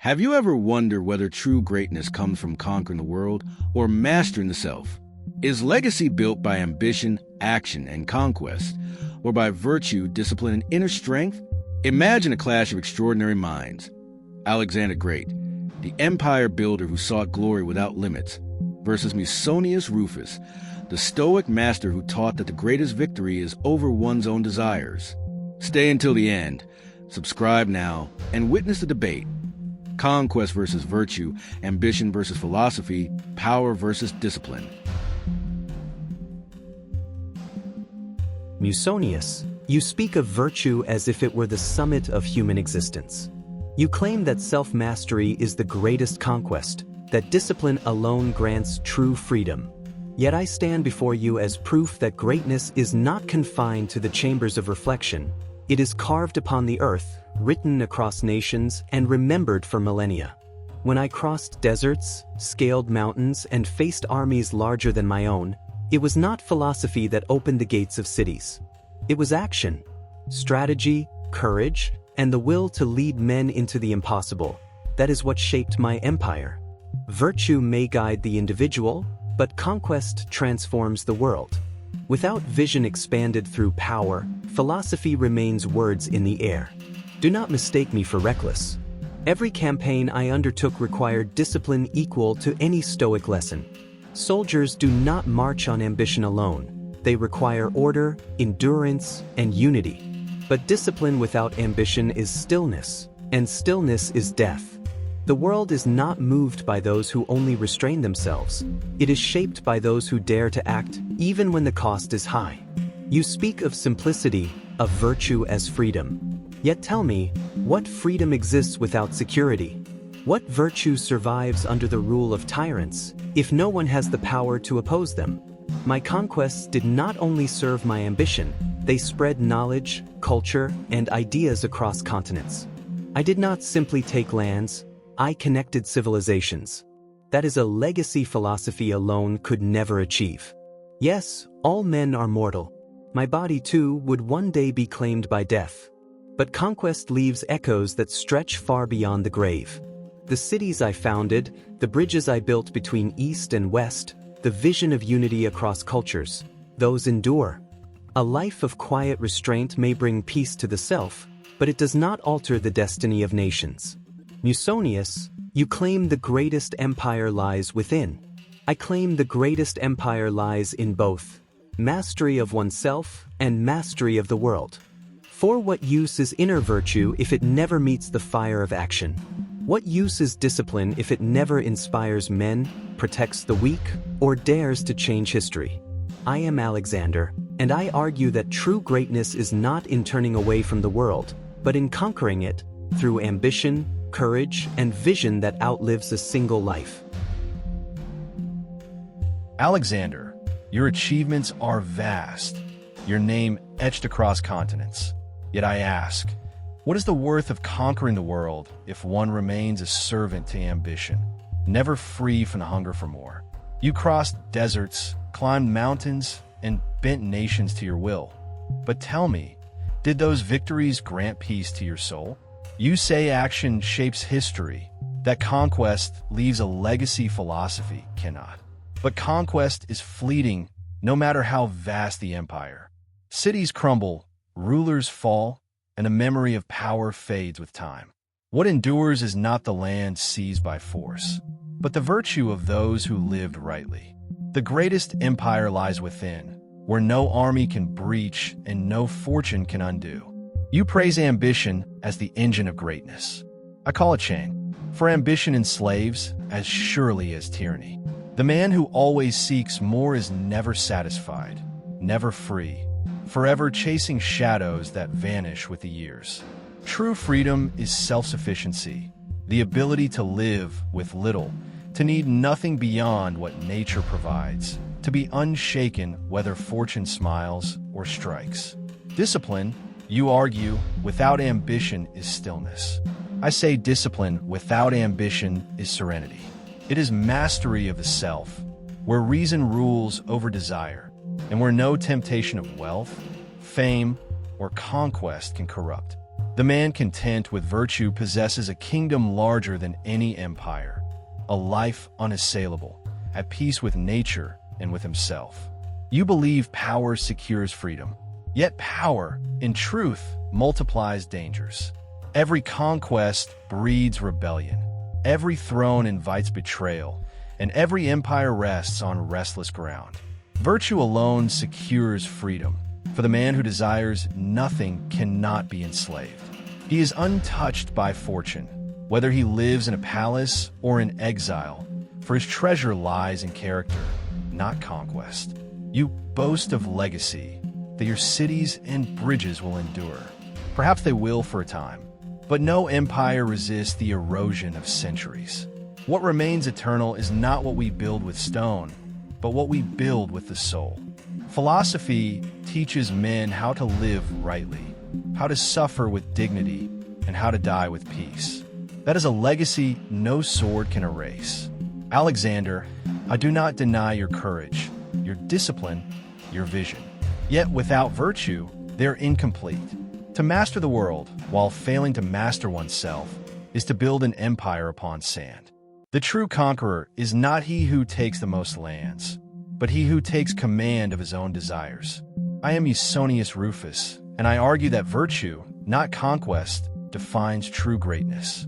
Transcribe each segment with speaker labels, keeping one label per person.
Speaker 1: Have you ever wondered whether true greatness comes from conquering the world or mastering the self? Is legacy built by ambition, action, and conquest, or by virtue, discipline, and inner strength? Imagine a clash of extraordinary minds. Alexander Great, the empire builder who sought glory without limits, versus Musonius Rufus, the Stoic master who taught that the greatest victory is over one's own desires. Stay until the end, subscribe now, and witness the debate. Conquest versus virtue, ambition versus philosophy, power versus discipline.
Speaker 2: Musonius, you speak of virtue as if it were the summit of human existence. You claim that self-mastery is the greatest conquest, that discipline alone grants true freedom. Yet I stand before you as proof that greatness is not confined to the chambers of reflection. It is carved upon the earth, written across nations, and remembered for millennia. When I crossed deserts, scaled mountains, and faced armies larger than my own, it was not philosophy that opened the gates of cities. It was action, strategy, courage, and the will to lead men into the impossible. That is what shaped my empire. Virtue may guide the individual, but conquest transforms the world. Without vision expanded through power, philosophy remains words in the air. Do not mistake me for reckless. Every campaign I undertook required discipline equal to any Stoic lesson. Soldiers do not march on ambition alone. They require order, endurance, and unity. But discipline without ambition is stillness, and stillness is death. The world is not moved by those who only restrain themselves. It is shaped by those who dare to act even when the cost is high. You speak of simplicity, of virtue as freedom. Yet tell me, what freedom exists without security? What virtue survives under the rule of tyrants, if no one has the power to oppose them? My conquests did not only serve my ambition, they spread knowledge, culture, and ideas across continents. I did not simply take lands, I connected civilizations. That is a legacy philosophy alone could never achieve. Yes, all men are mortal. My body too would one day be claimed by death. But conquest leaves echoes that stretch far beyond the grave. The cities I founded, the bridges I built between East and West, the vision of unity across cultures, those endure. A life of quiet restraint may bring peace to the self, but it does not alter the destiny of nations. Musonius, you claim the greatest empire lies within. I claim the greatest empire lies in both mastery of oneself and mastery of the world. For what use is inner virtue if it never meets the fire of action? What use is discipline if it never inspires men, protects the weak, or dares to change history? I am Alexander, and I argue that true greatness is not in turning away from the world, but in conquering it through ambition, courage, and vision that outlives a single life.
Speaker 3: Alexander, your achievements are vast, your name etched across continents. Yet I ask, what is the worth of conquering the world if one remains a servant to ambition, never free from the hunger for more? You crossed deserts, climbed mountains, and bent nations to your will. But tell me, did those victories grant peace to your soul? You say action shapes history, that conquest leaves a legacy philosophy cannot. But conquest is fleeting, no matter how vast the empire. Cities crumble, rulers fall, and the memory of power fades with time. What endures is not the land seized by force, but the virtue of those who lived rightly. The greatest empire lies within, where no army can breach and no fortune can undo. You praise ambition as the engine of greatness. I call it shame, for ambition enslaves as surely as tyranny. The man who always seeks more is never satisfied, never free, forever chasing shadows that vanish with the years. True freedom is self-sufficiency, the ability to live with little, to need nothing beyond what nature provides, to be unshaken whether fortune smiles or strikes. Discipline, you argue, without ambition is stillness. I say discipline without ambition is serenity. It is mastery of the self, where reason rules over desire, and where no temptation of wealth, fame, or conquest can corrupt. The man content with virtue possesses a kingdom larger than any empire, a life unassailable, at peace with nature and with himself. You believe power secures freedom, yet power, in truth, multiplies dangers. Every conquest breeds rebellion, every throne invites betrayal, and every empire rests on restless ground. Virtue alone secures freedom. For the man who desires nothing cannot be enslaved. He is untouched by fortune, whether he lives in a palace or in exile, for his treasure lies in character, not conquest. You boast of legacy, that your cities and bridges will endure. Perhaps they will for a time, but no empire resists the erosion of centuries. What remains eternal is not what we build with stone, but what we build with the soul. Philosophy teaches men how to live rightly, how to suffer with dignity, and how to die with peace. That is a legacy no sword can erase. Alexander, I do not deny your courage, your discipline, your vision. Yet without virtue, they're incomplete. To master the world while failing to master oneself is to build an empire upon sand. The true conqueror is not he who takes the most lands, but he who takes command of his own desires. I am Musonius Rufus, and I argue that virtue, not conquest, defines true greatness.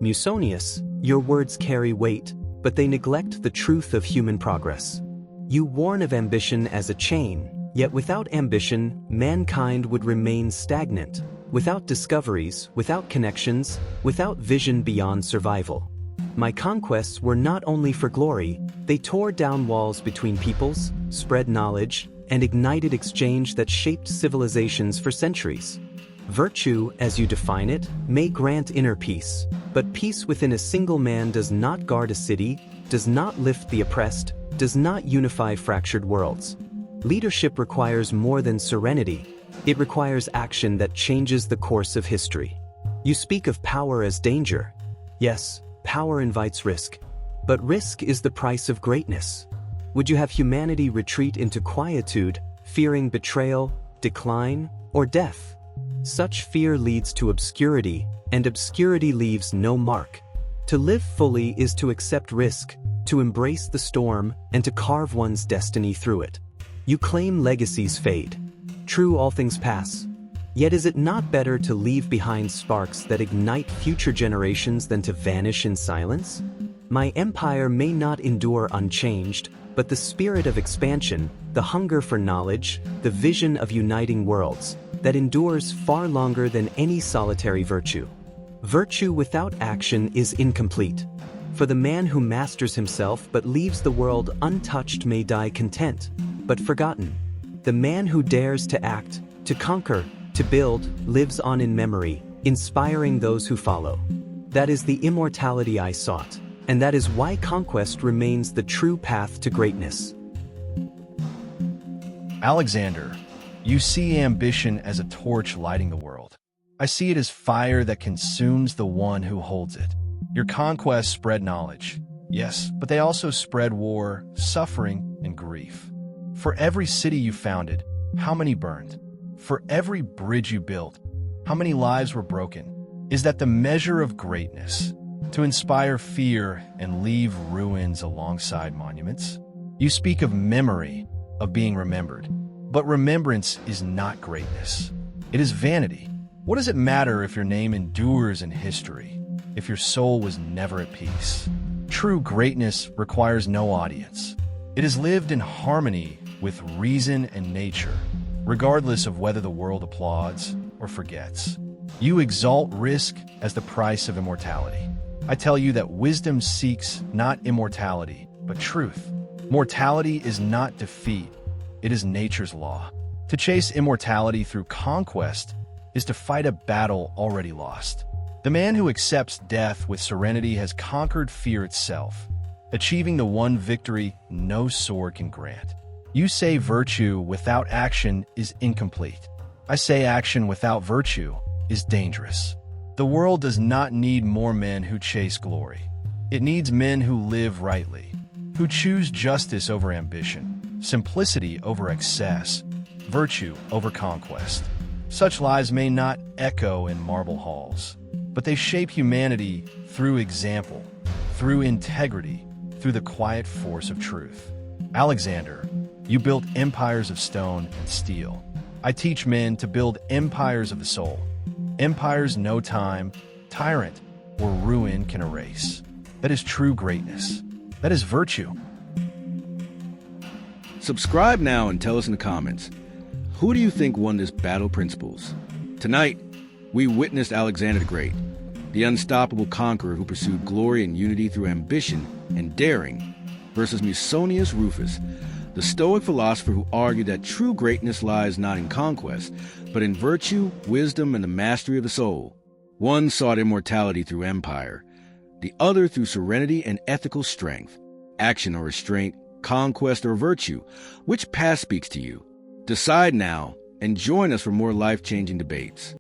Speaker 2: Musonius, your words carry weight, but they neglect the truth of human progress. You warn of ambition as a chain, yet without ambition, mankind would remain stagnant, without discoveries, without connections, without vision beyond survival. My conquests were not only for glory, they tore down walls between peoples, spread knowledge, and ignited exchange that shaped civilizations for centuries. Virtue, as you define it, may grant inner peace, but peace within a single man does not guard a city, does not lift the oppressed, does not unify fractured worlds. Leadership requires more than serenity. It requires action that changes the course of history. You speak of power as danger. Yes, power invites risk, but risk is the price of greatness. Would you have humanity retreat into quietude, fearing betrayal, decline, or death? Such fear leads to obscurity, and obscurity leaves no mark. To live fully is to accept risk, to embrace the storm, and to carve one's destiny through it. You claim legacies fade. True, all things pass. Yet is it not better to leave behind sparks that ignite future generations than to vanish in silence? My empire may not endure unchanged, but the spirit of expansion, the hunger for knowledge, the vision of uniting worlds, that endures far longer than any solitary virtue. Virtue without action is incomplete. For the man who masters himself but leaves the world untouched may die content, but forgotten. The man who dares to act, to conquer, to build, lives on in memory, inspiring those who follow. That is the immortality I sought, and that is why conquest remains the true path to greatness.
Speaker 3: Alexander, you see ambition as a torch lighting the world. I see it as fire that consumes the one who holds it. Your conquests spread knowledge, yes, but they also spread war, suffering, and grief. For every city you founded, how many burned? For every bridge you built, how many lives were broken? Is that the measure of greatness? To inspire fear and leave ruins alongside monuments? You speak of memory, of being remembered. But remembrance is not greatness. It is vanity. What does it matter if your name endures in history, if your soul was never at peace? True greatness requires no audience. It is lived in harmony with reason and nature, regardless of whether the world applauds or forgets. You exalt risk as the price of immortality. I tell you that wisdom seeks not immortality, but truth. Mortality is not defeat. It is nature's law. To chase immortality through conquest is to fight a battle already lost. The man who accepts death with serenity has conquered fear itself, achieving the one victory no sword can grant. You say virtue without action is incomplete. I say action without virtue is dangerous. The world does not need more men who chase glory. It needs men who live rightly, who choose justice over ambition, simplicity over excess, virtue over conquest. Such lies may not echo in marble halls, but they shape humanity through example, through integrity, through the quiet force of truth. Alexander, you built empires of stone and steel. I teach men to build empires of the soul. Empires no time, tyrant, or ruin can erase. That is true greatness. That is virtue.
Speaker 1: Subscribe now and tell us in the comments, who do you think won this battle of principles? Tonight, we witnessed Alexander the Great, the unstoppable conqueror who pursued glory and unity through ambition and daring, versus Musonius Rufus, the Stoic philosopher who argued that true greatness lies not in conquest, but in virtue, wisdom, and the mastery of the soul. One sought immortality through empire, the other through serenity and ethical strength, action or restraint, conquest or virtue. Which path speaks to you? Decide now and join us for more life-changing debates.